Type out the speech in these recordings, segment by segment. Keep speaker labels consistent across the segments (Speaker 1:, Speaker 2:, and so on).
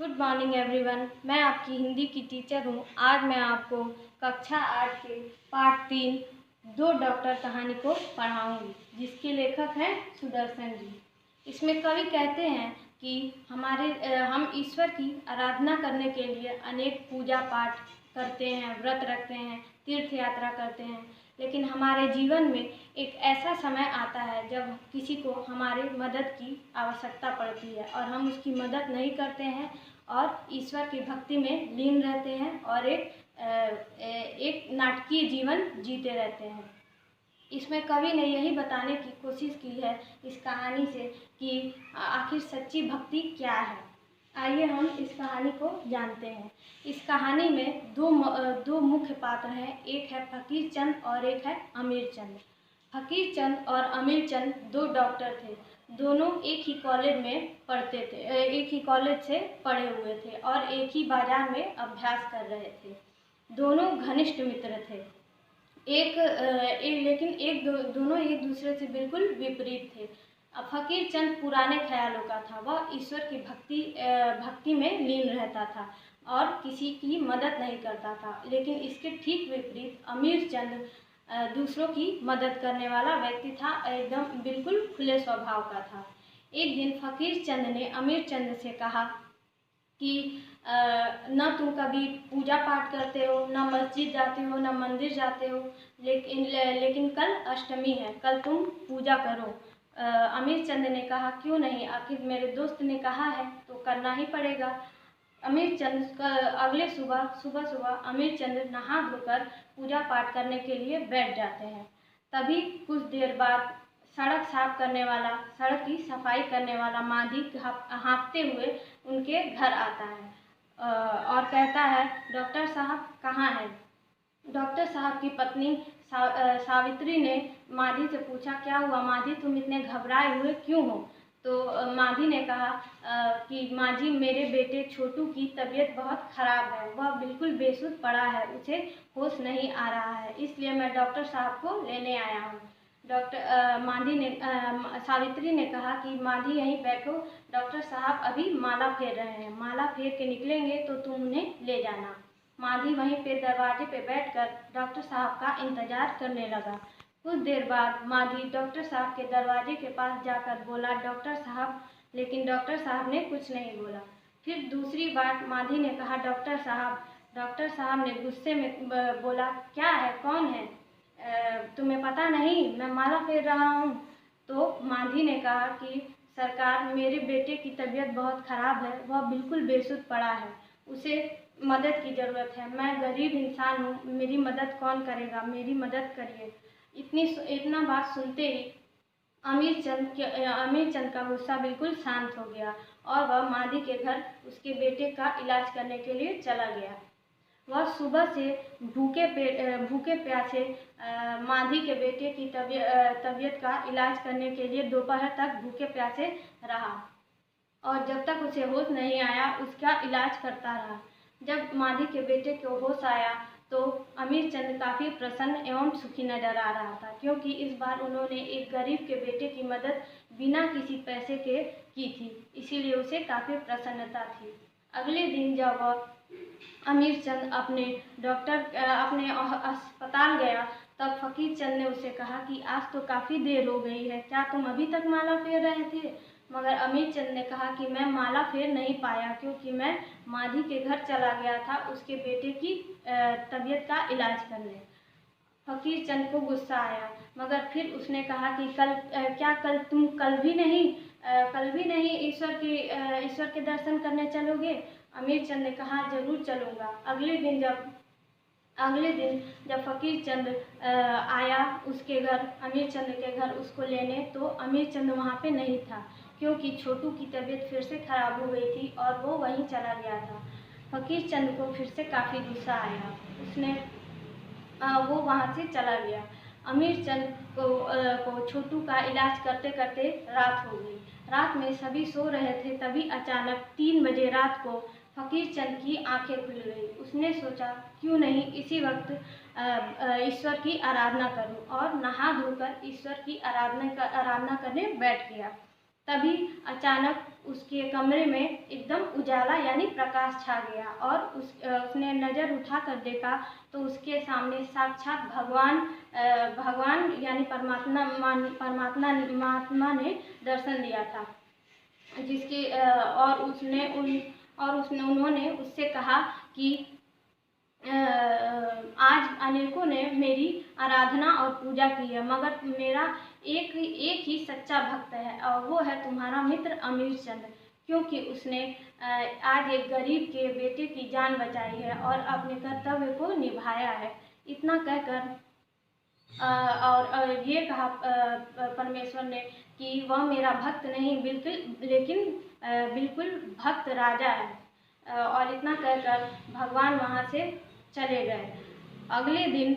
Speaker 1: Good morning everyone. मैं आपकी हिंदी की टीचर हूँ। आज मैं आपको कक्षा 8 के पाठ 3 दो डॉक्टर कहानी को पढ़ाऊँगी, जिसके लेखक हैं सुदर्शन जी। इसमें कवि कहते हैं कि हम ईश्वर की आराधना करने के लिए अनेक पूजा पाठ करते हैं, व्रत रखते हैं, तीर्थ यात्रा करते हैं, लेकिन हमारे जीवन में एक ऐसा समय आता है जब किसी को हमारी मदद की आवश्यकता पड़ती है और हम उसकी मदद नहीं करते हैं और ईश्वर की भक्ति में लीन रहते हैं और एक नाटकीय जीवन जीते रहते हैं। इसमें कवि ने यही बताने की कोशिश की है इस कहानी से कि आखिर सच्ची भक्ति क्या है। आइए हम इस कहानी को जानते हैं। इस कहानी में दो मुख्य पात्र हैं, एक है फकीर चंद और एक है अमीर चंद। फकीर चंद और अमीर चंद दो डॉक्टर थे। दोनों एक ही कॉलेज में पढ़ते थे, एक ही कॉलेज से पढ़े हुए थे और एक ही बाजार में अभ्यास कर रहे थे। दोनों घनिष्ठ मित्र थे। दोनों एक दूसरे से बिल्कुल विपरीत थे। फकीर चंद पुराने ख्यालों का था। वह ईश्वर की भक्ति में लीन रहता था और किसी की मदद नहीं करता था। लेकिन इसके ठीक विपरीत अमीर चंद दूसरों की मदद करने वाला व्यक्ति था, एकदम बिल्कुल खुले स्वभाव का था। एक दिन फकीर चंद ने अमीर चंद से कहा कि न तुम कभी पूजा पाठ करते हो, न मस्जिद जाते हो, न मंदिर जाते हो, लेकिन कल अष्टमी है, कल तुम पूजा करो। अमीर चंद ने कहा, क्यों नहीं, आखिर मेरे दोस्त ने कहा है तो करना ही पड़ेगा। अमीर चंद अगले सुबह अमीर चंद नहा धोकर पूजा पाठ करने के लिए बैठ जाते हैं। तभी कुछ देर बाद सड़क की सफाई करने वाला माधी हाँफते हुए उनके घर आता है और कहता है, डॉक्टर साहब कहाँ हैं? डॉक्टर साहब की पत्नी सावित्री ने माधी से पूछा, क्या हुआ माधी, तुम इतने घबराए हुए क्यों हो? तो माधी ने कहा कि माँ जी, मेरे बेटे छोटू की तबीयत बहुत ख़राब है, वह बिल्कुल बेसुध पड़ा है, उसे होश नहीं आ रहा है, इसलिए मैं डॉक्टर साहब को लेने आया हूँ। सावित्री ने कहा कि माधी यहीं बैठो, डॉक्टर साहब अभी माला फेर रहे हैं, माला फेर के निकलेंगे तो तुम उन्हें ले जाना। माधी वहीं पे दरवाजे पे बैठकर डॉक्टर साहब का इंतजार करने लगा। कुछ देर बाद माधी डॉक्टर साहब के दरवाजे के पास जाकर बोला, डॉक्टर साहब, लेकिन डॉक्टर साहब ने कुछ नहीं बोला। फिर दूसरी बार माधी ने कहा, डॉक्टर साहब। डॉक्टर साहब ने गुस्से में बोला, क्या है, कौन है, तुम्हें पता नहीं मैं माला फेर रहा हूँ? तो माधी ने कहा कि सरकार, मेरे बेटे की तबीयत बहुत ख़राब है, वह बिल्कुल बेसुध पड़ा है, उसे मदद की ज़रूरत है, मैं गरीब इंसान हूँ, मेरी मदद कौन करेगा, मेरी मदद करिए। इतना बात सुनते ही अमीर चंद का गुस्सा बिल्कुल शांत हो गया और वह माधी के घर उसके बेटे का इलाज करने के लिए चला गया। वह सुबह से भूखे प्यासे माधी के बेटे की तबीयत का इलाज करने के लिए दोपहर तक भूखे प्यासे रहा और जब तक उसे होश नहीं आया उसका इलाज करता रहा। जब माधी के बेटे को होश आया तो अमीर चंद काफ़ी प्रसन्न एवं सुखी नजर आ रहा था, क्योंकि इस बार उन्होंने एक गरीब के बेटे की मदद बिना किसी पैसे के की थी, इसीलिए उसे काफ़ी प्रसन्नता थी। अगले दिन जब अमीर चंद अपने अस्पताल गया, तब फकीर चंद ने उसे कहा कि आज तो काफ़ी देर हो गई है, क्या तुम अभी तक माला फेर रहे थे? मगर अमीर चंद ने कहा कि मैं माला फेर नहीं पाया, क्योंकि मैं माधी के घर चला गया था उसके बेटे की तबीयत का इलाज करने। फकीर चंद को गुस्सा आया, मगर फिर उसने कहा कि तुम कल भी नहीं ईश्वर के दर्शन करने चलोगे? अमीर चंद ने कहा, जरूर चलूँगा। अगले दिन जब फकीर चंद आया उसके घर, अमीर चंद के घर उसको लेने, तो अमीर चंद वहाँ पे नहीं था, क्योंकि छोटू की तबीयत फिर से ख़राब हो गई थी और वो वहीं चला गया था। फकीर चंद को फिर से काफ़ी गुस्सा आया, वो वहाँ से चला गया। अमीर चंद को छोटू का इलाज करते करते रात हो गई। रात में सभी सो रहे थे, तभी अचानक 3 बजे रात को फकीर चंद की आंखें खुल गई। उसने सोचा, क्यों नहीं इसी वक्त ईश्वर की आराधना करूं, और नहा धोकर ईश्वर की आराधना करने बैठ गया। तभी अचानक उसके कमरे में एकदम उजाला यानी प्रकाश छा गया और उसने नज़र उठाकर देखा तो उसके सामने साक्षात भगवान यानी परमात्मा ने दर्शन दिया था, जिसके उन्होंने उससे कहा कि आज अनेकों ने मेरी आराधना और पूजा की है, मगर मेरा एक ही सच्चा भक्त है और वो है तुम्हारा मित्र अमीरचंद, क्योंकि उसने आज एक गरीब के बेटे की जान बचाई है और अपने कर्तव्य को निभाया है। इतना कहकर और ये कहा परमेश्वर ने कि वह मेरा भक्त नहीं लेकिन बिल्कुल भक्त राजा है। और इतना कहकर भगवान वहाँ से चले गए। अगले दिन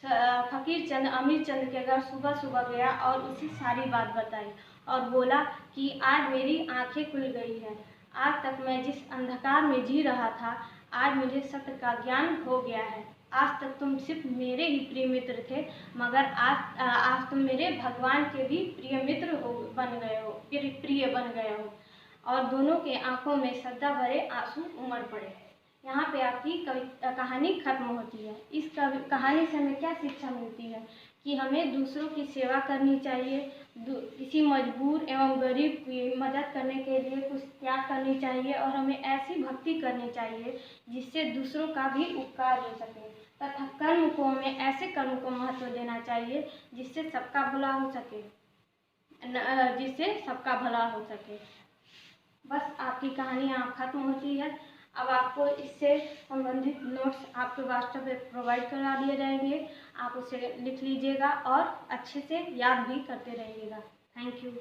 Speaker 1: फकीर चंद अमीर चंद के घर सुबह सुबह गया और उसे सारी बात बताई और बोला कि आज मेरी आंखें खुल गई हैं। आज तक मैं जिस अंधकार में जी रहा था, आज मुझे सत्य का ज्ञान हो गया है। आज तक तुम सिर्फ मेरे ही प्रिय मित्र थे, मगर आज तुम मेरे भगवान के भी प्रिय मित्र बन गए हो। और दोनों के आंखों में श्रद्धा भरे आंसू उमड़ पड़े। यहाँ पे आपकी कहानी खत्म होती है। इस कहानी से हमें क्या शिक्षा मिलती है कि हमें दूसरों की सेवा करनी चाहिए, किसी मजबूर एवं गरीब की मदद करने के लिए कुछ त्याग करनी चाहिए और हमें ऐसी भक्ति करनी चाहिए जिससे दूसरों का भी उपकार हो सके, तथा कर्म को हमें ऐसे कर्म को महत्व देना चाहिए जिससे सबका भला हो सके। बस आपकी कहानी यहाँ खत्म होती है। अब आपको इससे संबंधित नोट्स आपके व्हाट्सएप पे प्रोवाइड करा दिए जाएंगे। आप उसे लिख लीजिएगा और अच्छे से याद भी करते रहिएगा। Thank you.